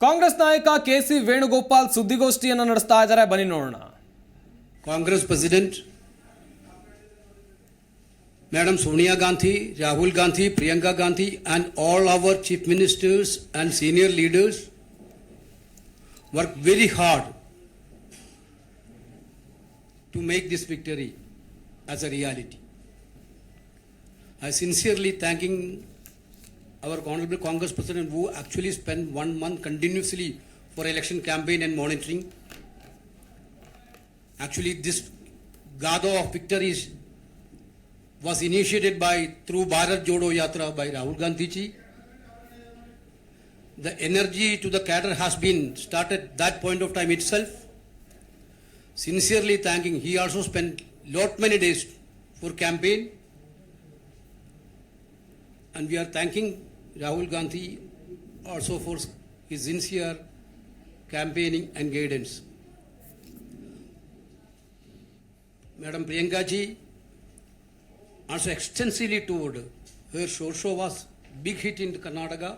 ಕಾಂಗ್ರೆಸ್ ನಾಯಕ ಕೆಸಿ ವೇಣುಗೋಪಾಲ್ ಸುದ್ದಿಗೋಷ್ಠಿಯನ್ನು ನಡೆಸ್ತಾ ಇದ್ದಾರೆ, ಬನ್ನಿ ನೋಡೋಣ. Congress President Madam Sonia Gandhi, Rahul Gandhi, Priyanka Gandhi and all our chief ministers and senior leaders worked very hard to make this victory as a reality. I sincerely thanking our Honorable Congress President who actually spent 1 month continuously for election campaign and monitoring. Actually, this Gado of victories was initiated through Bharat Jodo Yatra by Rahul Gandhi ji. The energy to the cadre has been started that point of time itself. Sincerely thanking, he also spent many days for campaign. And we are thanking Rahul Gandhi also for his sincere campaigning and guidance. Madam Priyanka ji also extensively toured. Her show was big hit in Karnataka,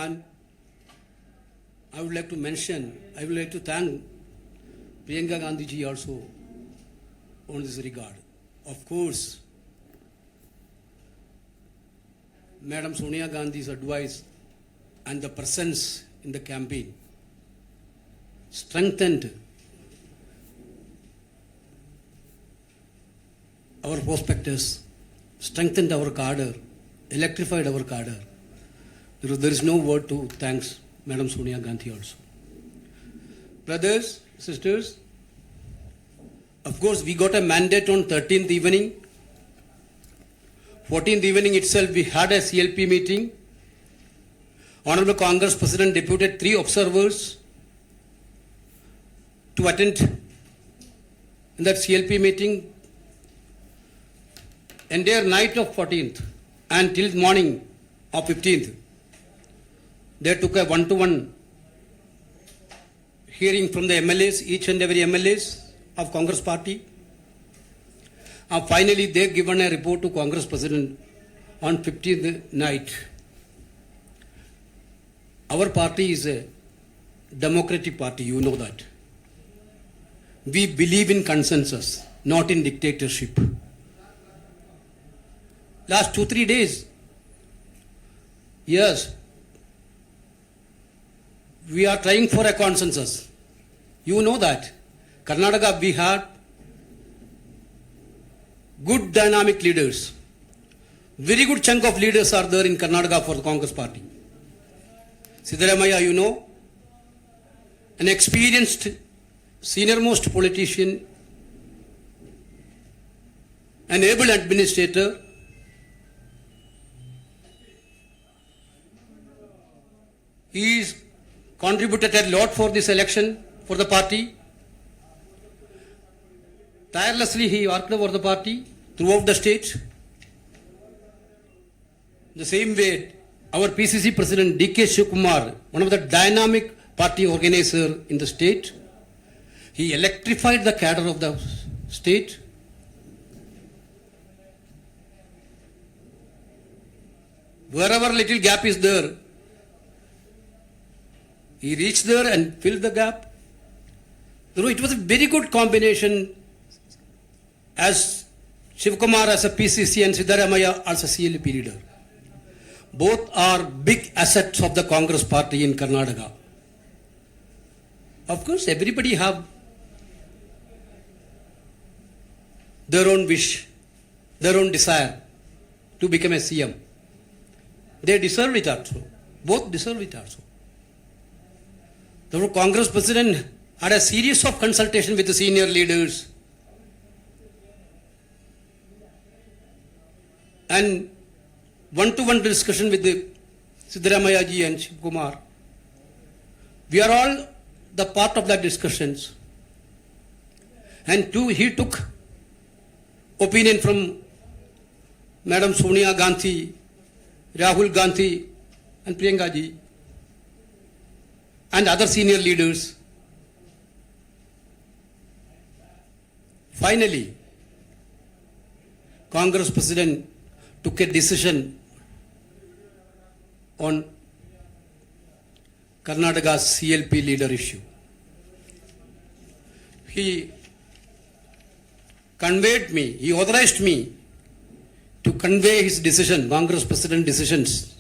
and I would like to thank Priyanka Gandhi ji also on this regard. Of course, Madam Sonia Gandhi's advice and the presence in the campaign strengthened our prospectus, strengthened our cadre, electrified our cadre. There is no word to thanks Madam Sonia Gandhi also. Brothers, sisters, of course we got a mandate on 13th evening. 14th evening itself we had a CLP meeting. Honorable Congress President deputed 3 observers to attend in that CLP meeting. Entire night of 14th and till morning of 15th, they took a one-to-one hearing from the MLAs, each and every MLAs of Congress party. And finally, they given a report to Congress President on 15th night. Our party is a democratic party, you know that. We believe in consensus, not in dictatorship. Last 2-3 days, yes, we are trying for a consensus. You know that. Karnataka, we had good dynamic leaders. Very good chunk of leaders are there in Karnataka for the Congress party. Siddaramaiah, you know, an experienced senior most politician, an able administrator. He is contributed a lot for this election for the party. Tirelessly he worked for the party throughout the state. The same way, our PCC President D.K. Shivakumar, one of the dynamic party organizer in the state, he electrified the cadre of the state. Wherever little gap is there, he reached there and filled the gap. You know, it was a very good combination as Shivakumar as a PCC and Siddaramaiah as a CLP leader. Both are big assets of the Congress party in Karnataka. Of course, everybody have their own wish, their own desire to become a CM. They deserve it also. Both deserve it also. The Congress President had a series of consultation with the senior leaders and one-to-one discussion with the Siddaramaiah ji and Shivakumar. We are all the part of that discussions. And he took opinion from Madam Sonia Gandhi, Rahul Gandhi and Priyanka ji and other senior leaders. Finally, Congress President took a decision on Karnataka's CLP leader issue. He authorized me to convey his decision, Congress President decisions,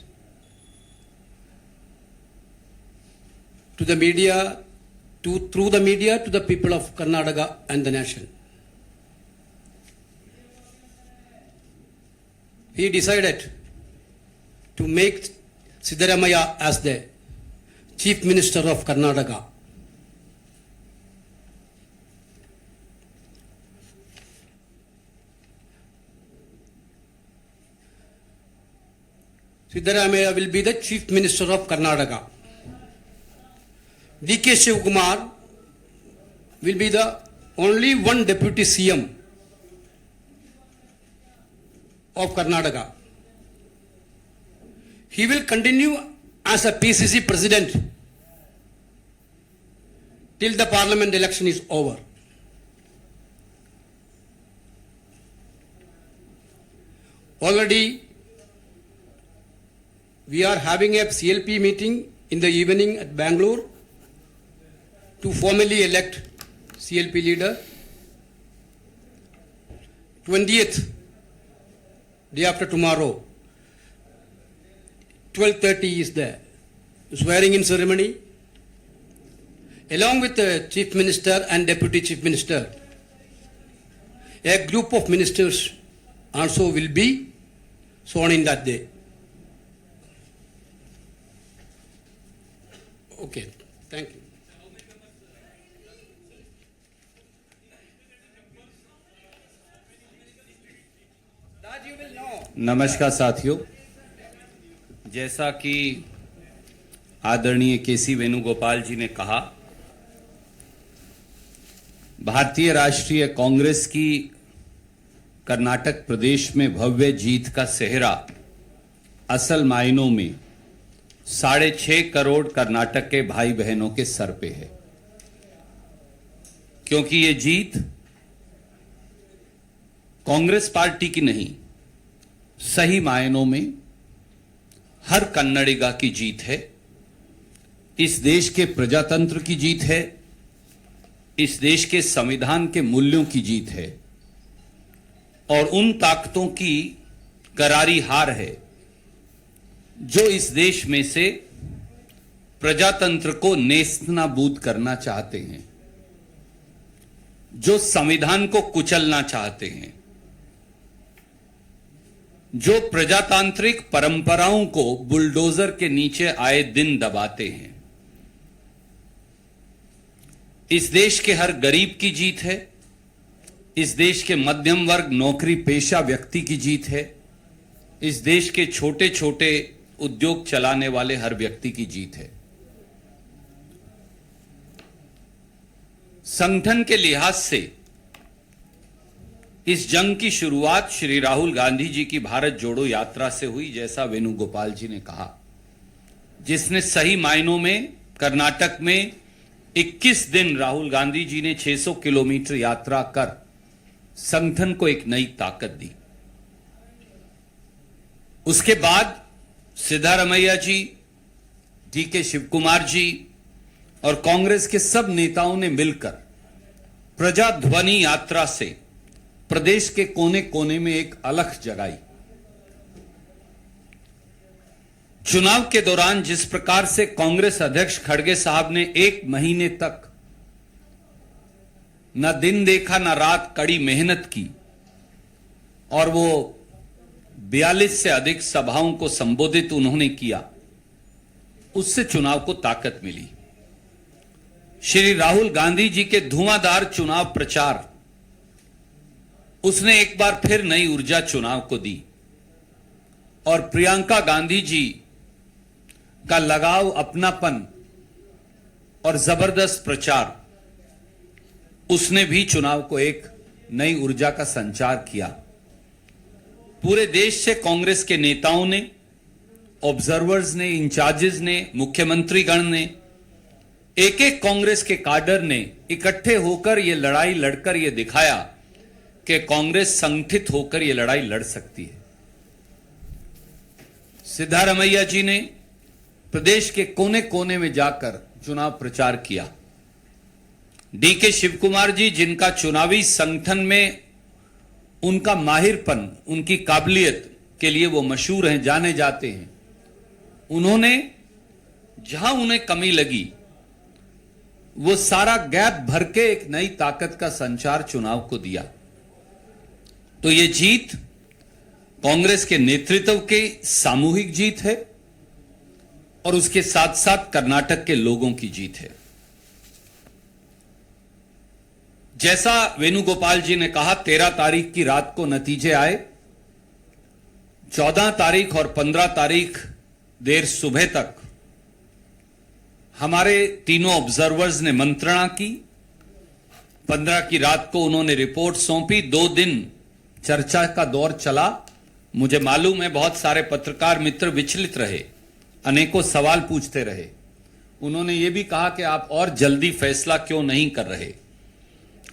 to the media, through the media to the people of Karnataka and the nation. He decided to make Siddaramaiah as the Chief Minister of Karnataka. Siddaramaiah will be the Chief Minister of Karnataka. D.K. Shivkumar will be the only one Deputy CM of Karnataka. He will continue as a PCC President till the Parliament election is over. Already we are having a CLP meeting in the evening at Bangalore to formally elect CLP leader. 20th, day after tomorrow, 12:30 is the swearing in ceremony. Along with the Chief Minister and Deputy Chief Minister, a group of ministers also will be sworn in that day. Okay, thank you. That you will know. नमस्कार साथियों, जैसा कि आदरणीय केसी वेणुगोपाल जी ने कहा, भारतीय राष्ट्रीय कांग्रेस की कर्नाटक प्रदेश में भव्य जीत का सेहरा असल मायनों में 6.5 करोड़ कर्नाटक के भाई बहनों के सर पे है, क्योंकि ये जीत कांग्रेस पार्टी की नहीं, सही मायनों में हर कन्नडिगा की जीत है। इस देश के प्रजातंत्र की जीत है, इस देश के संविधान के मूल्यों की जीत है और उन ताकतों की करारी हार है जो इस देश में से प्रजातंत्र को नेस्तनाबूद करना चाहते हैं, जो संविधान को कुचलना चाहते हैं, जो प्रजातांत्रिक परंपराओं को बुलडोजर के नीचे आए दिन दबाते हैं। इस देश के हर गरीब की जीत है, इस देश के मध्यम वर्ग नौकरी पेशा व्यक्ति की जीत है, इस देश के छोटे छोटे उद्योग चलाने वाले हर व्यक्ति की जीत है। संगठन के लिहाज से इस जंग की शुरुआत श्री राहुल गांधी जी की भारत जोड़ो यात्रा से हुई, जैसा वेणुगोपाल जी ने कहा, जिसने सही मायनों में कर्नाटक में 21 दिन राहुल गांधी जी ने 600 किलोमीटर यात्रा कर संगठन को एक नई ताकत दी। उसके बाद सिद्धारमैया जी, डी.के. शिवकुमार जी और कांग्रेस के सब नेताओं ने मिलकर प्रजाध्वनि यात्रा से प्रदेश के कोने कोने में एक अलख जगाई। चुनाव के दौरान जिस प्रकार से कांग्रेस अध्यक्ष खड़गे साहब ने 1 महीने तक न दिन देखा न रात कड़ी मेहनत की और वो 42 से अधिक सभाओं को संबोधित उन्होंने किया, उससे चुनाव को ताकत मिली। श्री राहुल गांधी जी के धुआंधार चुनाव प्रचार, उसने एक बार फिर नई ऊर्जा चुनाव को दी और प्रियंका गांधी जी का लगाव, अपनापन और जबरदस्त प्रचार, उसने भी चुनाव को एक नई ऊर्जा का संचार किया। पूरे देश से कांग्रेस के नेताओं ने, ऑब्जर्वर्स ने, इंचार्जेस ने, मुख्यमंत्री गण ने, एक एक कांग्रेस के काडर ने इकट्ठे होकर यह लड़ाई लड़कर यह दिखाया कि कांग्रेस संगठित होकर यह लड़ाई लड़ सकती है। सिद्धारमैया जी ने प्रदेश के कोने कोने में जाकर चुनाव प्रचार किया। डीके शिव कुमार जी, जिनका चुनावी संगठन में उनका माहिरपन, उनकी काबिलियत के लिए वो मशहूर हैं, जाने जाते हैं, उन्होंने जहां उन्हें कमी लगी वो सारा गैप भर के एक नई ताकत का संचार चुनाव को दिया। तो ये जीत कांग्रेस के नेतृत्व की सामूहिक जीत है और उसके साथ साथ कर्नाटक के लोगों की जीत है। जैसा वेणुगोपाल जी ने कहा, 13 तारीख की रात को नतीजे आए। 14 तारीख और 15 तारीख देर सुबह तक हमारे तीनों ऑब्जर्वर्स ने मंत्रणा की। 15 की रात को उन्होंने रिपोर्ट सौंपी। 2 दिन चर्चा का दौर चला। मुझे मालूम है बहुत सारे पत्रकार मित्र विचलित रहे, अनेकों सवाल पूछते रहे। उन्होंने यह भी कहा कि आप और जल्दी फैसला क्यों नहीं कर रहे।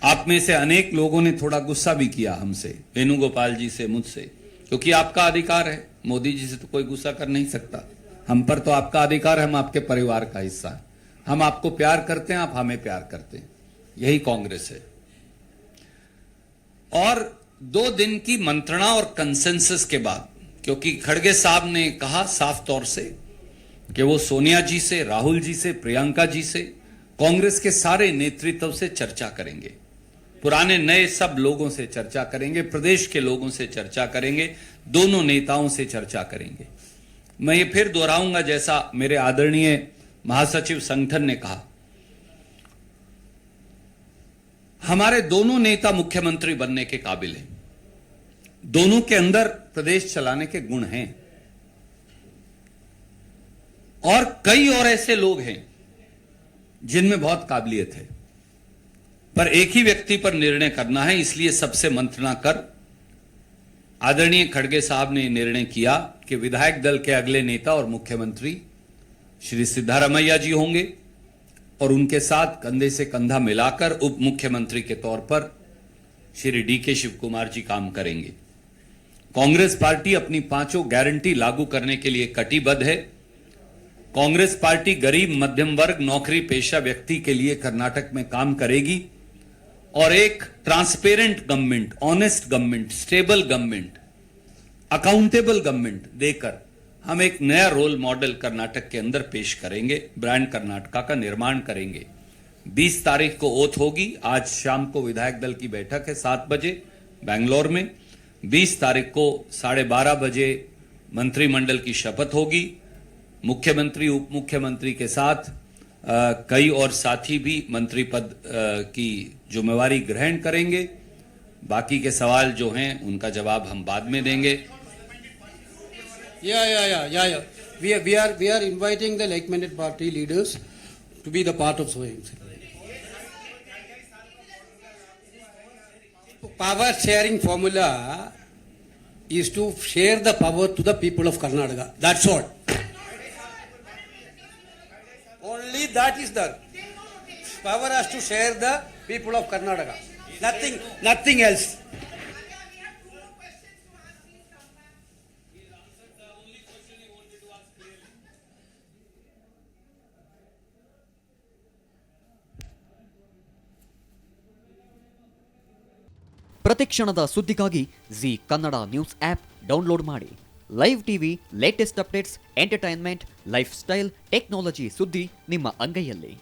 आप में से अनेक लोगों ने थोड़ा गुस्सा भी किया हमसे, वेणुगोपाल जी से, मुझसे, क्योंकि आपका अधिकार है। मोदी जी से तो कोई गुस्सा कर नहीं सकता। हम पर तो आपका अधिकार है, हम आपके परिवार का हिस्सा है। हम आपको प्यार करते हैं, आप हमें प्यार करते हैं। यही कांग्रेस है। और 2 दिन की मंत्रणा और कंसेंसस के बाद, क्योंकि खड़गे साहब ने कहा साफ तौर से कि वो सोनिया जी से, राहुल जी से, प्रियंका जी से, कांग्रेस के सारे नेतृत्व से चर्चा करेंगे, पुराने नए सब लोगों से चर्चा करेंगे, प्रदेश के लोगों से चर्चा करेंगे, दोनों नेताओं से चर्चा करेंगे। मैं ये फिर दोहराऊंगा जैसा मेरे आदरणीय महासचिव संगठन ने कहा, हमारे दोनों नेता मुख्यमंत्री बनने के काबिल हैं। दोनों के अंदर प्रदेश चलाने के गुण हैं। और कई और ऐसे लोग हैं जिनमें बहुत काबिलियत है, पर एक ही व्यक्ति पर निर्णय करना है। इसलिए सबसे मंत्रणा कर आदरणीय खड़गे साहब ने निर्णय किया कि विधायक दल के अगले नेता और मुख्यमंत्री श्री सिद्धारमैया जी होंगे और उनके साथ कंधे से कंधा मिलाकर उप मुख्यमंत्री के तौर पर श्री डीके शिव कुमार जी काम करेंगे। कांग्रेस पार्टी अपनी 5 गारंटी लागू करने के लिए कटिबद्ध है। कांग्रेस पार्टी गरीब, मध्यम वर्ग, नौकरी पेशा व्यक्ति के लिए कर्नाटक में काम करेगी और एक transparent government, honest government, stable government, accountable government देकर हम एक नया रोल मॉडल कर्नाटक के अंदर पेश करेंगे। ब्रांड कर्नाटका का निर्माण करेंगे। 20 तारीख को ओथ होगी। आज शाम को विधायक दल की बैठक है 7 बजे बेंगलोर में। 20 तारीख को 12:30 बजे मंत्रिमंडल की शपथ होगी। मुख्यमंत्री, उप मुख्यमंत्री के साथ कई और साथी भी मंत्री पद की जिम्मेवारी ग्रहण करेंगे। बाकी के सवाल जो हैं उनका जवाब हम बाद में देंगे। Yeah. We are inviting the like-minded party leaders to be the part of sowing. Power sharing formula is to share the power to the people of Karnataka. That's all. Only that is done. Power has to share the people of Karnataka. Nothing else. ಪ್ರತಿಕ್ಷಣದ ಸುದ್ದಿಗಾಗಿ Zee Kannada news app download ಮಾಡಿ. Live TV, latest updates, entertainment, lifestyle, technology ಸುದ್ದಿ ನಿಮ್ಮ ಅಂಗೈಯಲ್ಲಿ.